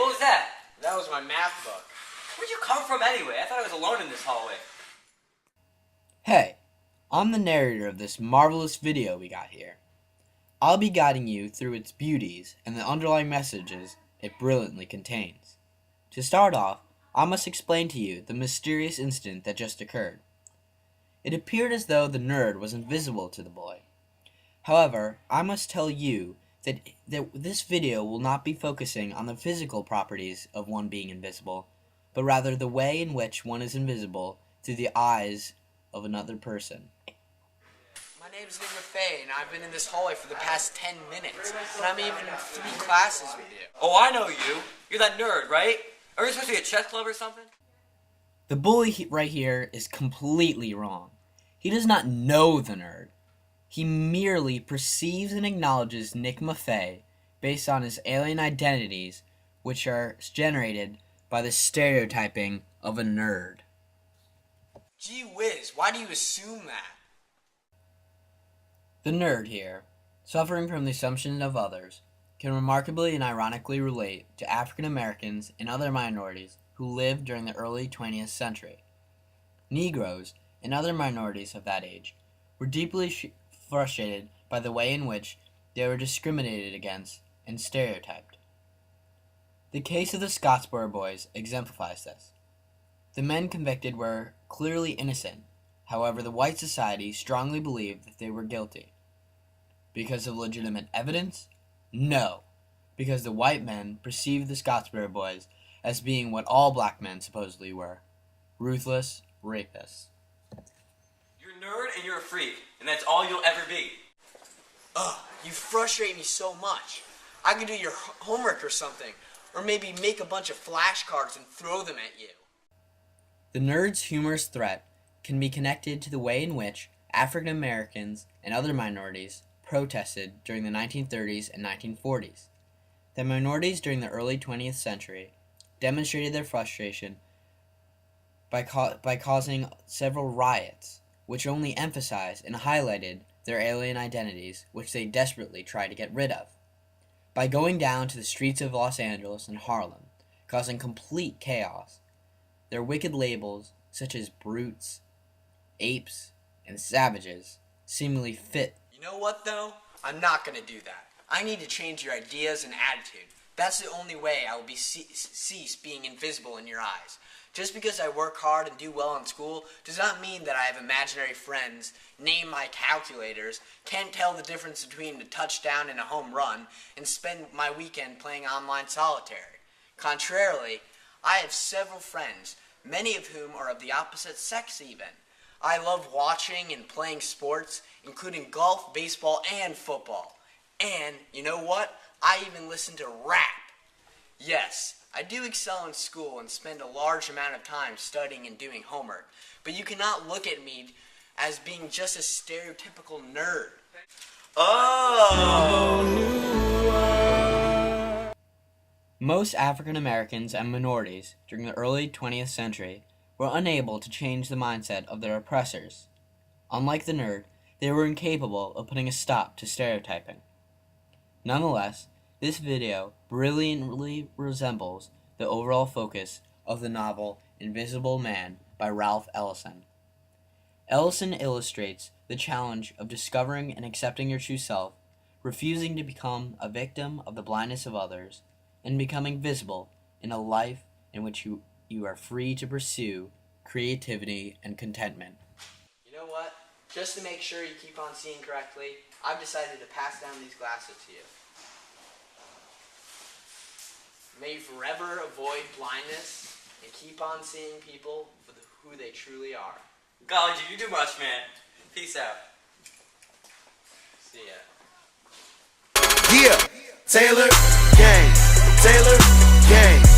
what was that? That was my math book. Where'd you come from anyway? I thought I was alone in this hallway. Hey, I'm the narrator of this marvelous video we got here. I'll be guiding you through its beauties and the underlying messages it brilliantly contains. To start off, I must explain to you the mysterious incident that just occurred. It appeared as though the nerd was invisible to the boy. However, I must tell you that this video will not be focusing on the physical properties of one being invisible, but rather the way in which one is invisible through the eyes of another person. My name's Nick Maffei, and I've been in this hallway for the past 10 minutes, and I'm even in 3 classes with you. Oh, I know you. You're that nerd, right? Are we supposed to be a chess club or something? The bully right here is completely wrong. He does not know the nerd. He merely perceives and acknowledges Nick Maffei based on his alien identities, which are generated by the stereotyping of a nerd. Gee whiz, why do you assume that? The nerd here, suffering from the assumption of others, can remarkably and ironically relate to African Americans and other minorities who lived during the early 20th century. Negroes and other minorities of that age were deeply frustrated by the way in which they were discriminated against and stereotyped. The case of the Scottsboro Boys exemplifies this. The men convicted were clearly innocent. However, the white society strongly believed that they were guilty. Because of legitimate evidence? No. Because the white men perceived the Scottsboro Boys as being what all black men supposedly were: ruthless rapists. You're a nerd and you're a freak, and that's all you'll ever be. Ugh, you frustrate me so much. I could do your homework or something, or maybe make a bunch of flashcards and throw them at you. The nerd's humorous threat can be connected to the way in which African Americans and other minorities protested during the 1930s and 1940s. The minorities during the early 20th century demonstrated their frustration by causing several riots, which only emphasized and highlighted their alien identities, which they desperately tried to get rid of. By going down to the streets of Los Angeles and Harlem, causing complete chaos, their wicked labels, such as brutes, apes, and savages, seemingly fit. You know what, though? I'm not going to do that. I need to change your ideas and attitude. That's the only way I will cease being invisible in your eyes. Just because I work hard and do well in school does not mean that I have imaginary friends, name my calculators, can't tell the difference between a touchdown and a home run, and spend my weekend playing online solitaire. Contrarily, I have several friends, many of whom are of the opposite sex even. I love watching and playing sports, including golf, baseball, and football. And, you know what? I even listen to rap. Yes, I do excel in school and spend a large amount of time studying and doing homework, but you cannot look at me as being just a stereotypical nerd. Oh! Most African Americans and minorities during the early 20th century were unable to change the mindset of their oppressors. Unlike the nerd, they were incapable of putting a stop to stereotyping. Nonetheless, this video brilliantly resembles the overall focus of the novel Invisible Man by Ralph Ellison. Ellison illustrates the challenge of discovering and accepting your true self, refusing to become a victim of the blindness of others, and becoming visible in a life in which you are free to pursue creativity and contentment. You know what? Just to make sure you keep on seeing correctly, I've decided to pass down these glasses to you. May you forever avoid blindness and keep on seeing people for who they truly are. Golly, you do much, man. Peace out. See ya. Yeah, Taylor Gang, Taylor Gang.